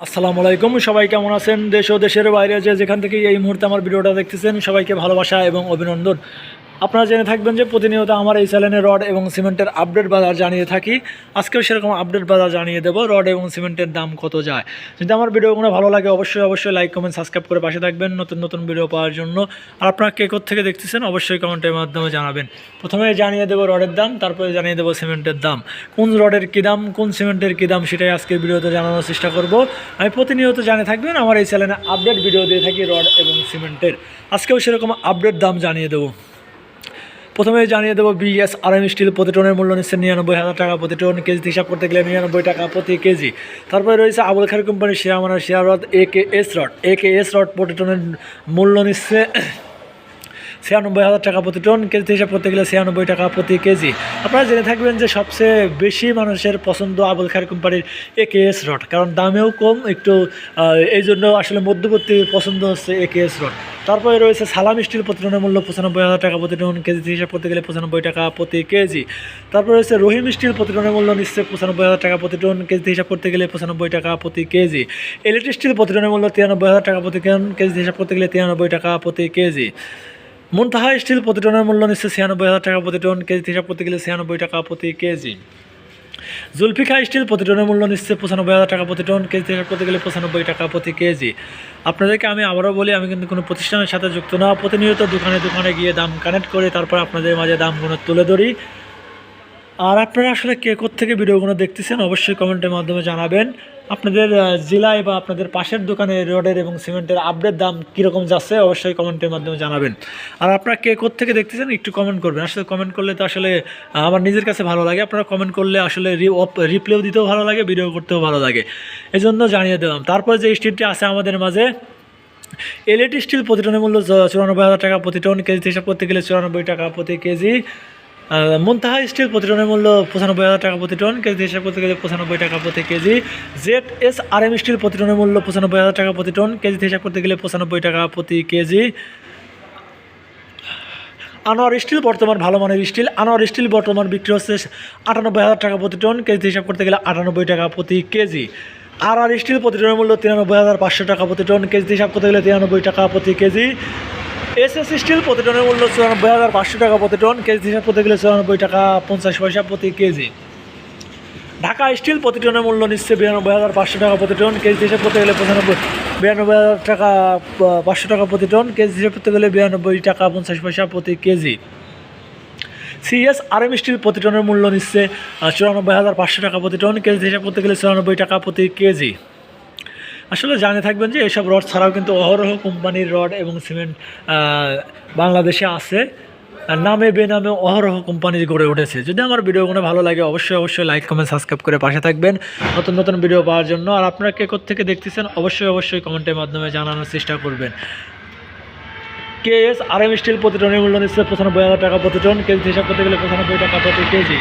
আসসালামু আলাইকুম, সবাই কেমন আছেন? দেশ ও দেশের বাইরে যেখান থেকে এই মুহূর্তে আমার ভিডিওটা দেখতেছেন, সবাইকে ভালোবাসা এবং অভিনন্দন। আপনারা জেনে থাকবেন যে প্রতিনিয়ত আমার এই চ্যানেলে রড এবং সিমেন্টের আপডেট বাজার জানিয়ে থাকি। আজকেও সেরকম আপডেট বাজার জানিয়ে দেবো, রড এবং সিমেন্টের দাম কত যায়। যদি আমার ভিডিওগুলো ভালো লাগে অবশ্যই লাইক কমেন্ট সাবস্ক্রাইব করে পাশে থাকবেন নতুন নতুন ভিডিও পাওয়ার জন্য। আর আপনারা কে থেকে দেখতেছেন অবশ্যই কমেন্টের মাধ্যমে জানাবেন। প্রথমে জানিয়ে দেবো রডের দাম, তারপরে জানিয়ে দেবো সিমেন্টের দাম। কোন রডের কী দাম, কোন সিমেন্টের কী দাম, সেটাই আজকের ভিডিওতে জানানোর চেষ্টা করব। আমি প্রতিনিয়ত জানিয়ে থাকবেন, আমার এই চ্যানেলে আপডেট ভিডিও দিয়ে থাকি রড এবং সিমেন্টের। আজকেও সেরকম আপডেট দাম জানিয়ে দেবো। প্রথমে জানিয়ে দেবো BSRM স্টিল প্রতি টনের মূল্য নিচ্ছে 99,000 টাকা প্রতি টন। কেজি হিসাব করতে গেলে 99 টাকা প্রতি কেজি। তারপরে রয়েছে আবুল খায়ের কোম্পানির শিরামানার শিরা রড AKS রড প্রতি টনের মূল্য নিচ্ছে 96,000 টাকা প্রতি টন। কেজি হিসাব করতে গেলে 96 টাকা প্রতি কেজি। আপনারা জেনে থাকবেন যে সবচেয়ে বেশি মানুষের পছন্দ আবুল খায়ের কোম্পানির AKS রড, কারণ দামেও কম একটু, এই জন্য আসলে মধ্যবর্তী পছন্দ হচ্ছে AKS রড। তারপরে রয়েছে সালাম স্টিল প্রতি টনের মূল্য 95,000 টাকা প্রতি টন। কেজি হিসাব করতে গেলে 95 টাকা প্রতি কেজি। তারপরে রয়েছে রহিম স্টিল প্রতি টনের মূল্য নিচ্ছে 95,000 টাকা প্রতি টন। কেজি হিসাব করতে গেলে 95 টাকা প্রতি কেজি। এলিট স্টিল প্রতি টনের মূল্য 93,000 টাকা প্রতি টন। কেজি হিসাব করতে গেলে 93 টাকা প্রতি কেজি। মুনতাহা স্টিল প্রতি টনের মূল্য নিচ্ছে 96,000 টাকা প্রতি টন। কেজি হিসাব করতে গেলে 96 টাকা প্রতি কেজি। জুলফিকা স্টিল প্রতি টনের মূল্য নিচ্ছে 95,000 টাকা প্রতি টন। কেজি হিসাব করতে গেলে 95 টাকা প্রতি কেজি। আপনাদেরকে আমি আবারও বলি, আমি কিন্তু কোনো প্রতিষ্ঠানের সাথে যুক্ত না, প্রতিনিয়ত দোকানে গিয়ে দাম কানেক্ট করে তারপর আপনাদের মাঝে দামগুলো তুলে ধরি। আর আপনারা আসলে কে থেকে ভিডিওগুলো দেখতেছেন অবশ্যই কমেন্টের মাধ্যমে জানাবেন। আপনাদের জেলায় বা আপনাদের পাশের দোকানে রডের এবং সিমেন্টের আপডেট দাম কীরকম যাচ্ছে অবশ্যই কমেন্টের মাধ্যমে জানাবেন। আর আপনারা কে থেকে দেখতেছেন একটু কমেন্ট করবেন। আসলে কমেন্ট করলে তো আসলে আমার নিজের কাছে ভালো লাগে। আপনারা কমেন্ট করলে আসলে রিপ্লাইও দিতেও ভালো লাগে, ভিডিও করতেও ভালো লাগে, এই জন্য জানিয়ে দিলাম। তারপর যে স্টিলটি আছে আমাদের মাঝে, এলইড স্টিল প্রতি টনের মূল্য 94,000 টাকা প্রতি টন। কেজি হিসাব করতে গেলে 94 টাকা প্রতি কেজি। মুনতাহা স্টিল প্রতি টনের মূল্য 95,000 টাকা প্রতি টন। কেজি হিসাব করতে গেলে 95 টাকা প্রতি কেজি। ZSRM স্টিল প্রতি টনের মূল্য 95,000 টাকা প্রতি টন। কেজি হিসাব করতে গেলে 95 টাকা প্রতি কেজি। আনোয়ার স্টিল বর্তমান ভালো মানের স্টিল। আনোয়ার স্টিল বর্তমান বিক্রি হচ্ছে 98,000 টাকা প্রতি টন। কেজি হিসাব করতে গেলে 98 টাকা প্রতি কেজি। আর স্টিল প্রতি টনের মূল্য 93,500 টাকা প্রতি টন। কেজি হিসাব করতে গেলে 93 টাকা প্রতি কেজি। SS স্টিল প্রতি টনের মূল্য 94,500 টাকা প্রতি টন। কেজি হিসাব করতে গেলে 94 টাকা 50 পয়সা প্রতি কেজি। ঢাকা স্টিল প্রতি টনের মূল্য নিচ্ছে 92,500 টাকা প্রতি টন। কেজি হিসাব করতে গেলে 92,000 টাকা 500 টাকা প্রতি টন। কেজি হিসাব করতে গেলে 92 টাকা 50 পয়সা প্রতি কেজি। CSRM স্টিল প্রতি টনের মূল্য নিচ্ছে 94,500 টাকা প্রতি টন। কেজি হিসাব করতে গেলে 94 টাকা প্রতি কেজি। আসলে জানে থাকবেন যে এসব রড ছাড়াও কিন্তু অহরহ কোম্পানির রড এবং সিমেন্ট বাংলাদেশে আছে, নামে বেনামে অহরহ কোম্পানি গড়ে উঠেছে। যদি আমার ভিডিওগুলো ভালো লাগে অবশ্যই লাইক কমেন্ট সাবস্ক্রাইব করে পাশে থাকবেন নতুন নতুন ভিডিও পাওয়ার জন্য। আর আপনারা কে থেকে দেখতেছেন অবশ্যই কমেন্টের মাধ্যমে জানানোর চেষ্টা করবেন। KSRM স্টিল প্রতি টনের মূল্য নিচ্ছে 95,000 টাকা প্রতি টন। কেজি হিসাব করতে গেলে 95 টাকা প্রতি কেজি।